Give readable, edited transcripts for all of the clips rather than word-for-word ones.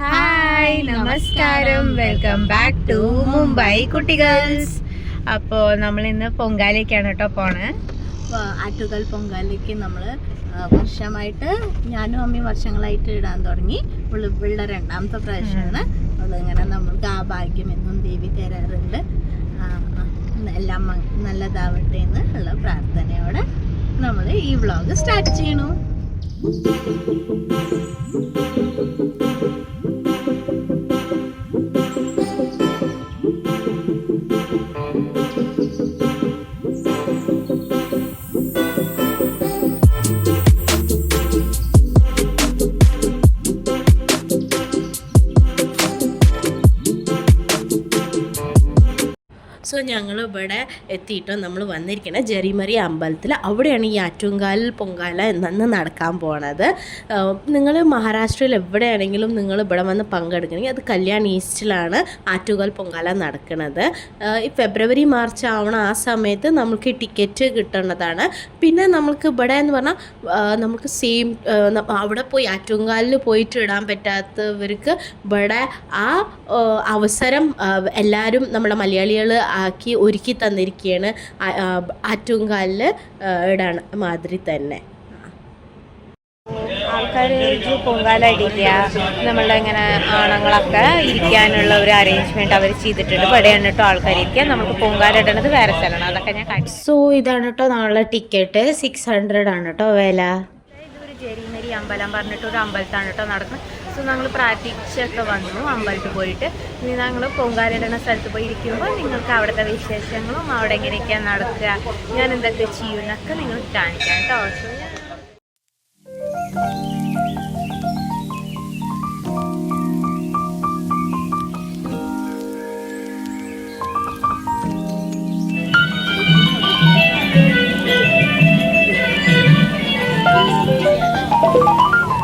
Hi നമസ്കാരം, welcome back to Mumbai കുട്ടികൾസ്. അപ്പോൾ നമ്മളിന്ന് പൊങ്കാലയ്ക്കാണ് കേട്ടോ പോണേ. ആറ്റുകാൽ പൊങ്കാലയ്ക്ക് നമ്മൾ വർഷമായിട്ട് ഞാനും അമ്മയും വർഷങ്ങളായിട്ട് ഇടാൻ തുടങ്ങി. ഇവളുടെ രണ്ടാമത്തെ പ്രാവശ്യമാണ്. അവളിങ്ങനെ നമ്മൾക്ക് ആ ഭാഗ്യം എന്നും ദേവി തരാറുണ്ട്. എല്ലാം നല്ലതാവട്ടെ എന്നുള്ള പ്രാർത്ഥനയോടെ നമ്മൾ ഈ വ്ളോഗ് സ്റ്റാർട്ട് ചെയ്യണു. സോ ഞങ്ങൾ ഇവിടെ എത്തിയിട്ട് നമ്മൾ വന്നിരിക്കുന്നത് ജെറിമറി അമ്പലത്തിൽ. അവിടെയാണ് ഈ ആറ്റുകാൽ പൊങ്കാല എന്ന് നടക്കാൻ പോണത്. നിങ്ങൾ മഹാരാഷ്ട്രയിൽ എവിടെയാണെങ്കിലും നിങ്ങൾ ഇവിടെ വന്ന് പങ്കെടുക്കണമെങ്കിൽ അത് കല്യാൺ ഈസ്റ്റിലാണ് ആറ്റുകാൽ പൊങ്കാല നടക്കുന്നത്. ഈ ഫെബ്രുവരി മാർച്ച് ആവണ ആ സമയത്ത് നമുക്ക് ടിക്കറ്റ് കിട്ടുന്നതാണ്. പിന്നെ നമ്മൾക്ക് ഇവിടെ എന്ന് പറഞ്ഞാൽ നമുക്ക് സെയിം അവിടെ പോയി ആറ്റുകാലിൽ പോയിട്ട് ഇടാൻ പറ്റാത്തവർക്ക് ഇവിടെ ആ അവസരം എല്ലാവരും നമ്മുടെ മലയാളികൾ ആക്കി ഒരുക്കി തന്നിരിക്കുകയാണ്. ആറ്റുകാലിൽ ഇടാൻ മാതിരി തന്നെ ആൾക്കാർ പൊങ്കാല ഇടില്ല, നമ്മളുടെ ഇങ്ങനെ ആണുങ്ങളൊക്കെ ഇരിക്കാനുള്ള ഒരു അറേഞ്ച്മെന്റ് അവർ ചെയ്തിട്ടുണ്ട്. ഇവിടെയാണ് കേട്ടോ ആൾക്കാർ ഇരിക്കുക. നമുക്ക് പൊങ്കാല ഇടണത് വേറെ സ്ഥലമാണ്, അതൊക്കെ ഞാൻ കാണിച്ചു. സോ ഇതാണ് കേട്ടോ നമ്മളുടെ ടിക്കറ്റ്. 600 ആണ് കേട്ടോ വില. ഇതൊരു ജെറിമരി അമ്പലം പറഞ്ഞിട്ട് ഒരു അമ്പലത്താണ് കേട്ടോ നടക്കുന്നത്. സോ ഞങ്ങൾ പ്രാർത്ഥിച്ചൊക്കെ വന്നു അമ്പലത്തിൽ പോയിട്ട്. ഇനി ഞങ്ങൾ പൊങ്കാല ഇടുന്ന സ്ഥലത്ത് പോയി ഇരിക്കുമ്പോൾ നിങ്ങൾക്ക് അവിടുത്തെ വിശേഷങ്ങളും അവിടെ എങ്ങനെയൊക്കെയാണ് നടക്കുക, ഞാൻ എന്തൊക്കെ ചെയ്യുന്നൊക്കെ നിങ്ങൾക്ക് കാണിക്കാം കേട്ടോ. So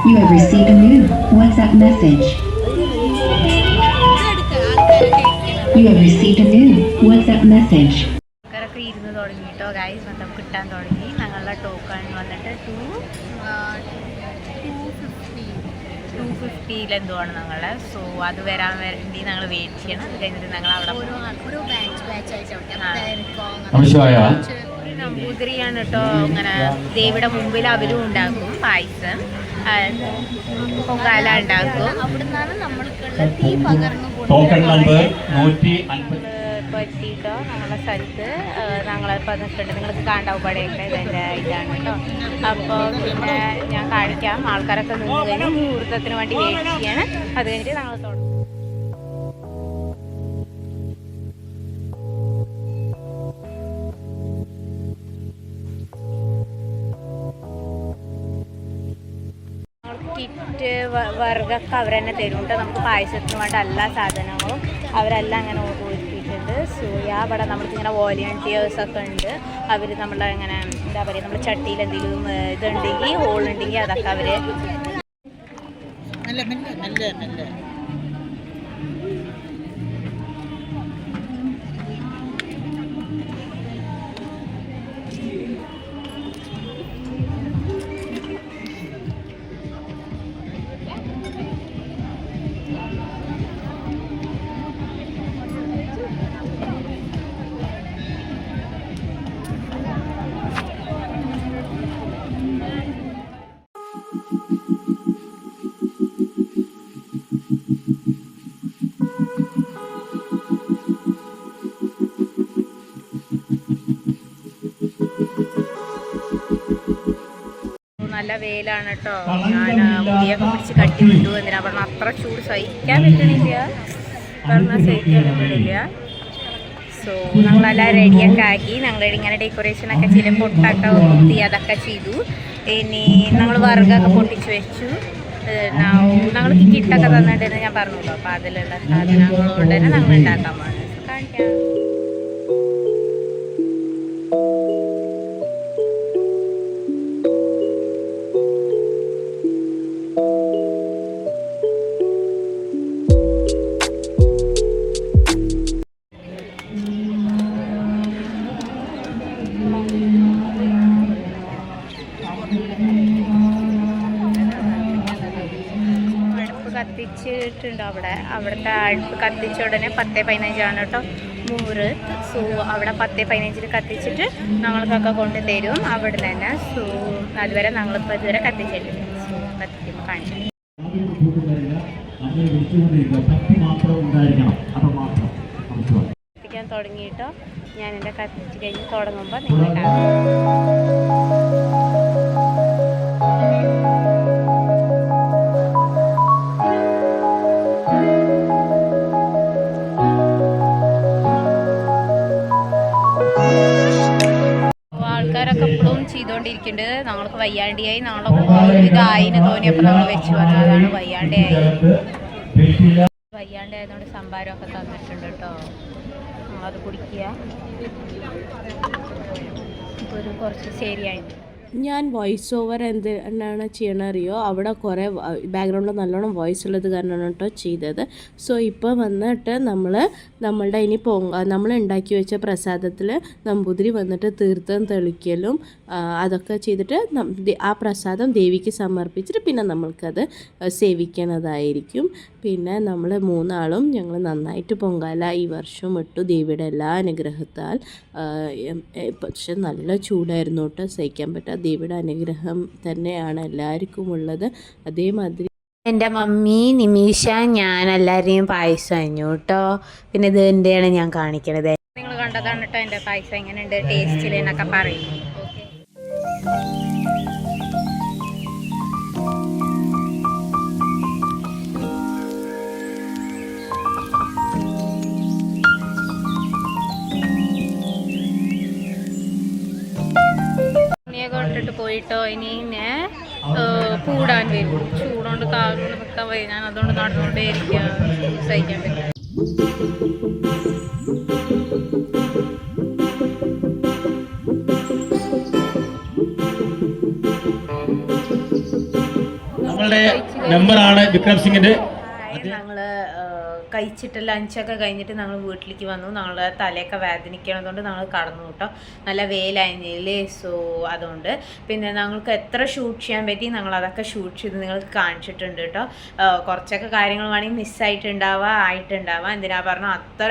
You have received a new WhatsApp message. You have received a new WhatsApp message. ആൾക്കാരൊക്കെ ഇരുന്ന് തുടങ്ങി കേട്ടോ ഗൈസ്. മൊത്തം കിട്ടാൻ തുടങ്ങി. ഞങ്ങളുടെ ടോക്കൺ വന്നിട്ട് 250 എന്തോ ആണ് ഞങ്ങളുടെ. സോ അത് വരാൻ വേണ്ടി ഞങ്ങൾ വെയിറ്റ് ചെയ്യണം. അത് കഴിഞ്ഞിട്ട് ഞങ്ങൾ അവിടെ ഒരു നമ്പൂതിരിയാണ് കേട്ടോ. ഇങ്ങനെ ദേവിയുടെ മുമ്പിൽ അവരും ഉണ്ടാക്കും പായസം, പൊങ്കാല ഉണ്ടാക്കും. അവിടുന്നാണ് നമ്മൾക്കുള്ള തീ പകർന്നു പറ്റിയിട്ടോ ഞങ്ങളുടെ സ്ഥലത്ത് ഞങ്ങളിപ്പോൾ നിൽക്കുന്നുണ്ട്. നിങ്ങൾക്ക് കാണാൻ പടയൊക്കെ ഇതെൻ്റെ ഇതാണ് കേട്ടോ. അപ്പോൾ പിന്നെ ഞാൻ കാണിക്കാം. ആൾക്കാരൊക്കെ നിന്ന് കഴിഞ്ഞ് മുഹൂർത്തത്തിന് വേണ്ടി വെയിറ്റ് ചെയ്യാണ്. അത് കഴിഞ്ഞിട്ട് ഞങ്ങൾ തുടങ്ങും. കിറ്റ് വർഗ്ഗമൊക്കെ അവർ തന്നെ തരുന്നുണ്ട്. നമുക്ക് പായസത്തിന് വേണ്ട എല്ലാ സാധനങ്ങളും അവരെല്ലാം അങ്ങനെ ഒരുക്കിയിട്ടുണ്ട്. സൂയ അവിടെ നമ്മൾക്കിങ്ങനെ വോളണ്ടിയേഴ്സൊക്കെ ഉണ്ട്. അവർ നമ്മളെ ഇങ്ങനെ എന്താ പറയുക, നമ്മുടെ ചട്ടിയിൽ എന്തെങ്കിലും ഇതുണ്ടെങ്കിൽ ഹോളുണ്ടെങ്കിൽ അതൊക്കെ അവർ നല്ല വെയിലാണ് കേട്ടോ. ഞാൻ മുടിയൊക്കെ പിടിച്ച് കട്ടി വിട്ടു. എന്തിനാ പറഞ്ഞാൽ അത്ര ചൂട് സഹിക്കാൻ പറ്റണില്ല, പറഞ്ഞാൽ സഹിക്കാൻ പറ്റില്ല. സോ നമ്മളെല്ലാം റെഡിയൊക്കെ ആക്കി. ഞങ്ങളുടെ ഇങ്ങനെ ഡെക്കറേഷനൊക്കെ ചെയ്ത് പൊട്ടൊക്കെ കുത്തി അതൊക്കെ ചെയ്തു. ഇനി ഞങ്ങൾ വർഗ്ഗമൊക്കെ പൊട്ടിച്ച് വെച്ചു. ഞങ്ങൾക്ക് കിട്ടൊക്കെ തന്നിട്ടുണ്ടെന്ന് ഞാൻ പറഞ്ഞല്ലോ. അപ്പോൾ അതിലുള്ള സാധനങ്ങളോട് തന്നെ ഞങ്ങൾ ഉണ്ടാക്കാൻ പാടില്ല. കാണിക്കാം. കത്തിച്ചിട്ടുണ്ട് അവിടുത്തെ അടുപ്പ് കത്തിച്ച ഉടനെ 10:15 കേട്ടോ മുഹൂർത്ത്. സോ അവിടെ 10:15 കത്തിച്ചിട്ട് ഞങ്ങൾക്കൊക്കെ കൊണ്ട് തരും അവിടെ തന്നെ. സോ അതുവരെ ഞങ്ങളിപ്പോൾ ഇതുവരെ കത്തിച്ചിട്ടില്ല. സോ കത്തിക്കുമ്പോൾ കാണിച്ചു കത്തിക്കാൻ തുടങ്ങിയിട്ടോ. ഞാൻ എൻ്റെ കത്തിച്ച് കഴിഞ്ഞ് തുടങ്ങുമ്പോൾ നിങ്ങൾ ആൾക്കാരൊക്കെ എപ്പോഴും ചെയ്തുകൊണ്ടിരിക്കുന്നുണ്ട്. ഞങ്ങൾക്ക് വയ്യാണ്ടിയായി, ഞങ്ങളൊക്കെ ഇതായിന് തോന്നിയപ്പോൾ ഞങ്ങൾ വെച്ച് പറഞ്ഞു. അതാണ് വയ്യാണ്ടായതുകൊണ്ട് സംഭാരമൊക്കെ തന്നിട്ടുണ്ട് കേട്ടോ. അത് കുടിക്കുക. ഒരു കുറച്ച് ശരിയായിട്ട് ഞാൻ വോയിസ് ഓവർ എന്താണ് ചെയ്യണറിയോ, അവിടെ കുറേ ബാക്ക്ഗ്രൗണ്ടിൽ നല്ലോണം വോയിസ് ഉള്ളത് കാരണമാണ് കേട്ടോ ചെയ്തത്. സോ ഇപ്പോൾ വന്നിട്ട് നമ്മളുടെ ഇനി നമ്മൾ ഉണ്ടാക്കി വെച്ച പ്രസാദത്തിൽ നമ്പൂതിരി വന്നിട്ട് തീർത്ഥം തെളിക്കലും അതൊക്കെ ചെയ്തിട്ട് ആ പ്രസാദം ദേവിക്ക് സമർപ്പിച്ചിട്ട് പിന്നെ നമ്മൾക്കത് സേവിക്കുന്നതായിരിക്കും. പിന്നെ നമ്മൾ 3 ആളും ഞങ്ങൾ നന്നായിട്ട് പൊങ്കാല ഈ വർഷം ഇട്ടു ദേവിയുടെ എല്ലാ അനുഗ്രഹത്താൽ. പക്ഷെ നല്ല ചൂടായിരുന്നു കേട്ടോ, സഹിക്കാൻ പറ്റാത്ത ദേവിയുടെ അനുഗ്രഹം തന്നെയാണ് എല്ലാവർക്കും ഉള്ളത്. അതേമാതിരി എൻ്റെ മമ്മി നിമിഷ ഞാൻ എല്ലാവരെയും പായസം അഞ്ഞു കേട്ടോ. പിന്നെ ഇത് എൻ്റെയാണ് ഞാൻ കാണിക്കണത്. നിങ്ങൾ കണ്ടതാണ് കേട്ടോ എൻ്റെ പായസം എങ്ങനെയുണ്ട് ടേസ്റ്റിൽ എന്നൊക്കെ പറയും. കൊണ്ടിട്ട് പോയിട്ടോ. ഇനി കൂടാൻ വരും. ചൂടുകൊണ്ട് കാലുകൊണ്ട് നിൽക്കാൻ വരും. ഞാൻ അതുകൊണ്ട് നടന്നുകൊണ്ടേ ഇരിക്കുക, സഹിക്കാൻ പറ്റും. നമ്മളുടെ മെമ്പറാണ് വിക്രം സിംഗിന്റെ. ഞങ്ങൾ കഴിച്ചിട്ട് ലഞ്ചൊക്കെ കഴിഞ്ഞിട്ട് ഞങ്ങൾ വീട്ടിലേക്ക് വന്നു. ഞങ്ങളുടെ തലയൊക്കെ വേദനിക്കണതുകൊണ്ട് ഞങ്ങൾ കടന്നു കേട്ടോ. നല്ല വെയിലായിരുന്നില്ലേ. സോ അതുകൊണ്ട് പിന്നെ ഞങ്ങൾക്ക് എത്ര ഷൂട്ട് ചെയ്യാൻ പറ്റി ഞങ്ങൾ അതൊക്കെ ഷൂട്ട് ചെയ്ത് നിങ്ങൾക്ക് കാണിച്ചിട്ടുണ്ട് കേട്ടോ. കുറച്ചൊക്കെ കാര്യങ്ങൾ വേണമെങ്കിൽ ആയിട്ടുണ്ടാവാം. എന്തിനാ പറഞ്ഞാൽ അത്ര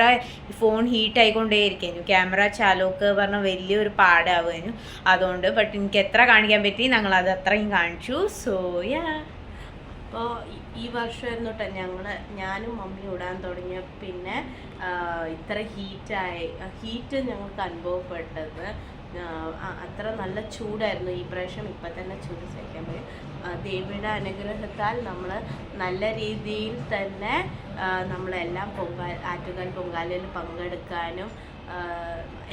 ഫോൺ ഹീറ്റ് ആയിക്കൊണ്ടേയിരിക്കുന്നു. ക്യാമറ ചാലോക്ക് പറഞ്ഞാൽ വലിയൊരു പാടാവുന്നു. അതുകൊണ്ട് ബട്ട് എനിക്ക് എത്ര കാണിക്കാൻ പറ്റി ഞങ്ങളത് അത്രയും കാണിച്ചു. സോ യാ, അപ്പോൾ ഈ വർഷമായിരുന്നു കേട്ടോ ഞാനും മമ്മിയും ഇടാൻ തുടങ്ങിയ പിന്നെ ഇത്ര ഹീറ്റ് ഞങ്ങൾക്ക് അനുഭവപ്പെട്ടത്. അത്ര നല്ല ചൂടായിരുന്നു ഈ പ്രാവശ്യം. ഇപ്പം തന്നെ ചൂട് സഹിക്കാൻ പറ്റും. ദേവിയുടെ അനുഗ്രഹത്താൽ നമ്മൾ നല്ല രീതിയിൽ തന്നെ നമ്മളെല്ലാം ആറ്റുകാൽ പൊങ്കാലയിൽ പങ്കെടുക്കാനും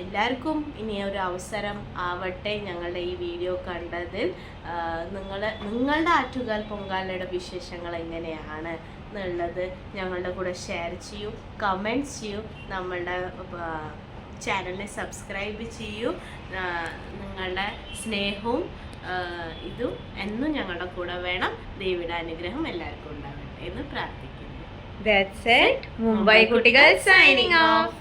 എല്ലാവർക്കും ഇനി ഒരു അവസരം ആവട്ടെ. ഞങ്ങളുടെ ഈ വീഡിയോ കണ്ടതിൽ നിങ്ങളുടെ ആറ്റുകാൽ പൊങ്കാലയുടെ വിശേഷങ്ങൾ എങ്ങനെയാണ് എന്നുള്ളത് ഞങ്ങളുടെ കൂടെ ഷെയർ ചെയ്യൂ, കമൻറ്റ്സ് ചെയ്യൂ, നമ്മളുടെ ചാനലിനെ സബ്സ്ക്രൈബ് ചെയ്യൂ. നിങ്ങളുടെ സ്നേഹവും ഇതും എന്നും ഞങ്ങളുടെ കൂടെ വേണം. ദേവിയുടെ അനുഗ്രഹം എല്ലാവർക്കും ഉണ്ടാവട്ടെ എന്ന് പ്രാർത്ഥിക്കുന്നു. That's it. Mumbai Kuttigal signing off.